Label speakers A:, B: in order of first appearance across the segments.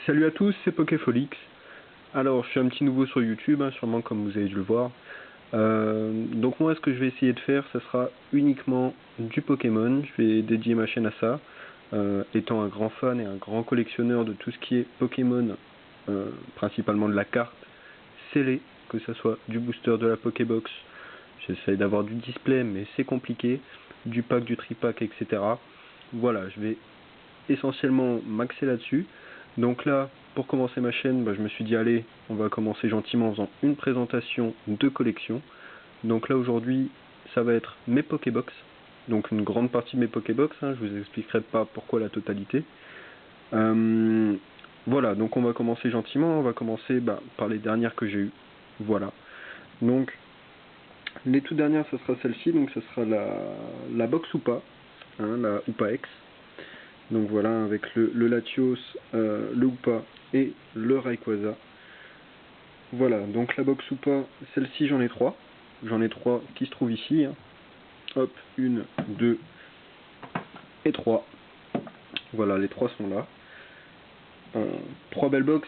A: Salut à tous, c'est Pokéfolix. Alors, je suis un petit nouveau sur YouTube, sûrement comme vous avez dû le voir. Donc moi, ce que je vais essayer de faire, ce sera uniquement du Pokémon. Je vais dédier ma chaîne à ça. Étant un grand fan et un grand collectionneur de tout ce qui est Pokémon, principalement de la carte scellée, que ce soit du booster, de la Pokébox. J'essaye d'avoir du display, mais c'est compliqué. Du pack, du tripack, etc. Voilà, je vais essentiellement m'axer là-dessus. Donc là, pour commencer ma chaîne, je me suis dit allez, on va commencer gentiment en faisant une présentation de collection. Donc là aujourd'hui, ça va être mes Pokébox. Donc une grande partie de mes Pokébox, je vous expliquerai pas pourquoi la totalité. Voilà, donc on va commencer gentiment, on va commencer par les dernières que j'ai eues. Voilà. Donc les toutes dernières, ce sera celle-ci, donc ce sera la box Hoopa, la Hoopa X. Donc voilà, avec le Latios, le Hoopa et le Rayquaza. Voilà, donc la box Hoopa, celle-ci j'en ai 3. J'en ai 3 qui se trouvent ici. Hop, 1, 2 et 3. Voilà, les 3 sont là. 3 belles box,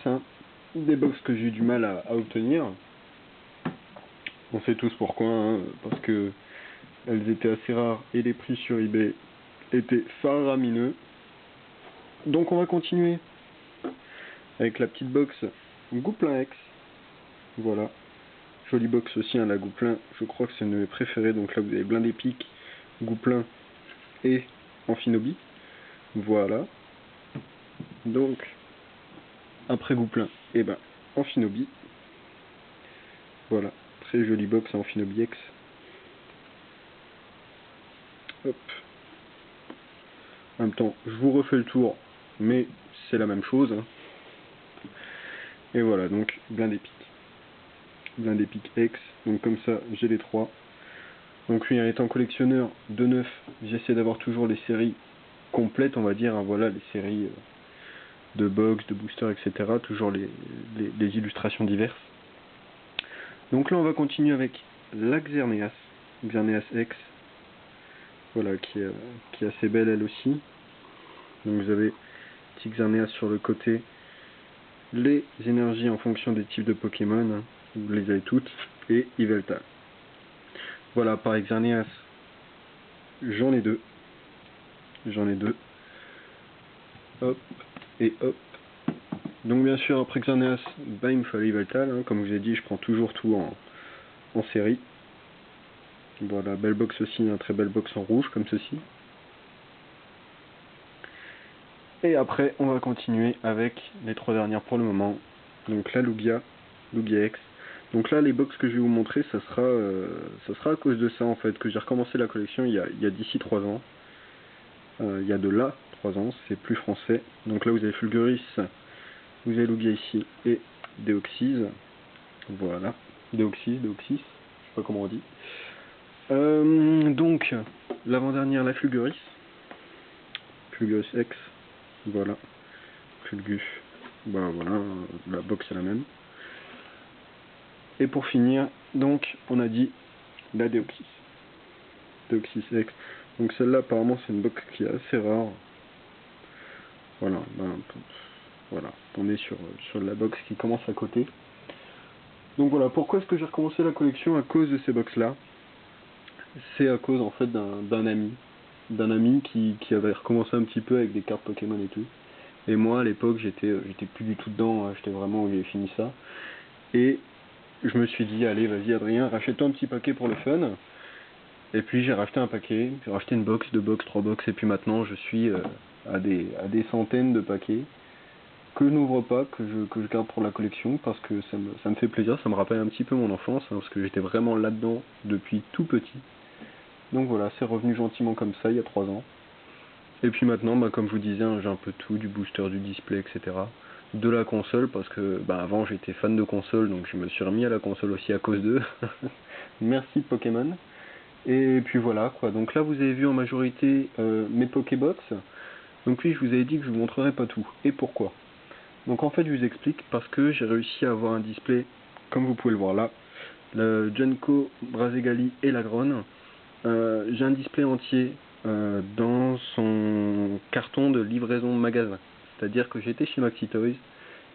A: des box que j'ai eu du mal à obtenir. On sait tous pourquoi, parce que elles étaient assez rares et les prix sur eBay étaient faramineux. Donc on va continuer avec la petite box Gouplin X. Voilà, jolie box aussi, la Gouplin, je crois que c'est une de mes préférées. Donc là vous avez Blindé Pique, Gouplin et Amphinobi. Voilà, donc après Gouplin, Amphinobi. Voilà, très jolie box Amphinobi X. Hop. En même temps, je vous refais le tour, mais c'est la même chose. Et voilà, donc Blindé Pique. Blindé Pique X, donc comme ça j'ai les 3. Donc lui, étant collectionneur de neuf, j'essaie d'avoir toujours les séries complètes, on va dire. Voilà, les séries de box, de booster, etc. Toujours les illustrations diverses. Donc là, on va continuer avec la Xerneas, Xerneas X. Voilà, qui est assez belle elle aussi. Donc vous avez petit Xerneas sur le côté. Les énergies en fonction des types de Pokémon, vous les avez toutes. Et Yveltal. Voilà, par Xerneas, j'en ai 2. J'en ai 2. Hop, et hop. Donc bien sûr, après Xerneas, il me fallait Yveltal. Comme je vous ai dit, je prends toujours tout en série. Voilà, belle box aussi, très belle box en rouge, comme ceci. Et après, on va continuer avec les 3 dernières pour le moment. Donc la Lugia X. Donc là, les box que je vais vous montrer, ça sera à cause de ça, en fait, que j'ai recommencé la collection il y a d'ici 3 ans. Il y a de là 3 ans, c'est plus français. Donc là, vous avez Fulguris, vous avez Lugia ici, et Deoxys. Voilà, Deoxys, je sais pas comment on dit. Donc, l'avant-dernière, la Fulguris X. Voilà, Fulgus, voilà, la box est la même. Et pour finir, donc, on a dit la Deoxys X. Donc celle-là, apparemment, c'est une box qui est assez rare. Voilà, voilà, on est sur la box qui commence à côté. Donc voilà, pourquoi est-ce que j'ai recommencé la collection à cause de ces box-là? C'est à cause, en fait, d'un ami qui avait recommencé un petit peu avec des cartes Pokémon et tout. Et moi, à l'époque, j'étais plus du tout dedans, j'étais vraiment où j'ai fini ça. Et je me suis dit, allez, vas-y Adrien, rachète-toi un petit paquet pour le fun. Et puis j'ai racheté un paquet, j'ai racheté une box, 2 box, 3 box, et puis maintenant je suis à des centaines de paquets que je n'ouvre pas, que je garde pour la collection, parce que ça me fait plaisir, ça me rappelle un petit peu mon enfance, parce que j'étais vraiment là-dedans depuis tout petit. Donc voilà, c'est revenu gentiment comme ça il y a 3 ans. Et puis maintenant, comme je vous disais, j'ai un peu tout, du booster, du display, etc. De la console, parce que avant j'étais fan de console, donc je me suis remis à la console aussi à cause d'eux. Merci Pokémon. Et puis voilà quoi, donc là vous avez vu en majorité mes Pokébox. Donc oui, je vous avais dit que je vous montrerai pas tout. Et pourquoi? Donc en fait je vous explique, parce que j'ai réussi à avoir un display, comme vous pouvez le voir là, le Junko, Brazegali et Lagron. J'ai un display entier dans son carton de livraison de magasin. C'est-à-dire que j'étais chez Maxi Toys,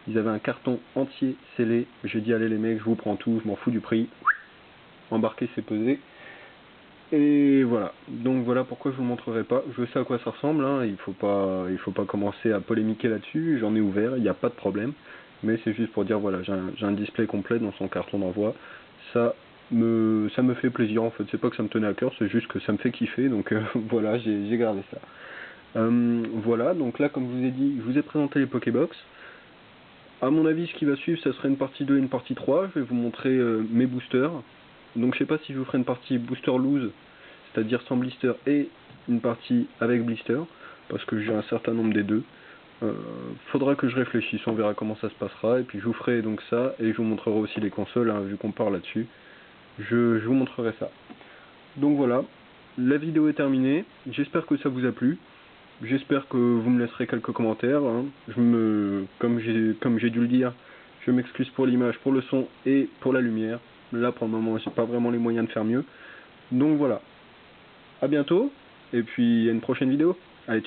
A: Ils avaient un carton entier scellé. J'ai dit allez les mecs, je vous prends tout, je m'en fous du prix. Embarquer, c'est pesé. Et voilà. Donc voilà pourquoi je vous montrerai pas. Je sais à quoi ça ressemble. Hein. Il faut pas commencer à polémiquer là-dessus. J'en ai ouvert, il n'y a pas de problème. Mais c'est juste pour dire voilà, j'ai un display complet dans son carton d'envoi. Ça me fait plaisir en fait. C'est pas que ça me tenait à cœur, c'est juste que ça me fait kiffer. Donc voilà, j'ai gardé ça. Voilà. Donc là, comme je vous ai dit, je vous ai présenté les Pokébox. À mon avis, ce qui va suivre, ça serait une partie 2 et une partie 3. Je vais vous montrer mes boosters. Donc je sais pas si je vous ferai une partie booster loose, c'est-à-dire sans blister, et une partie avec blister, parce que j'ai un certain nombre des deux. Faudra que je réfléchisse, on verra comment ça se passera, et puis je vous ferai donc ça, et je vous montrerai aussi les consoles, hein, vu qu'on part là-dessus. Je vous montrerai ça. Donc voilà, la vidéo est terminée, j'espère que ça vous a plu. J'espère que vous me laisserez quelques commentaires. Hein. Comme j'ai dû le dire, je m'excuse pour l'image, pour le son et pour la lumière. Là, pour le moment, j'ai pas vraiment les moyens de faire mieux. Donc voilà. À bientôt. Et puis, à une prochaine vidéo. Allez, ciao.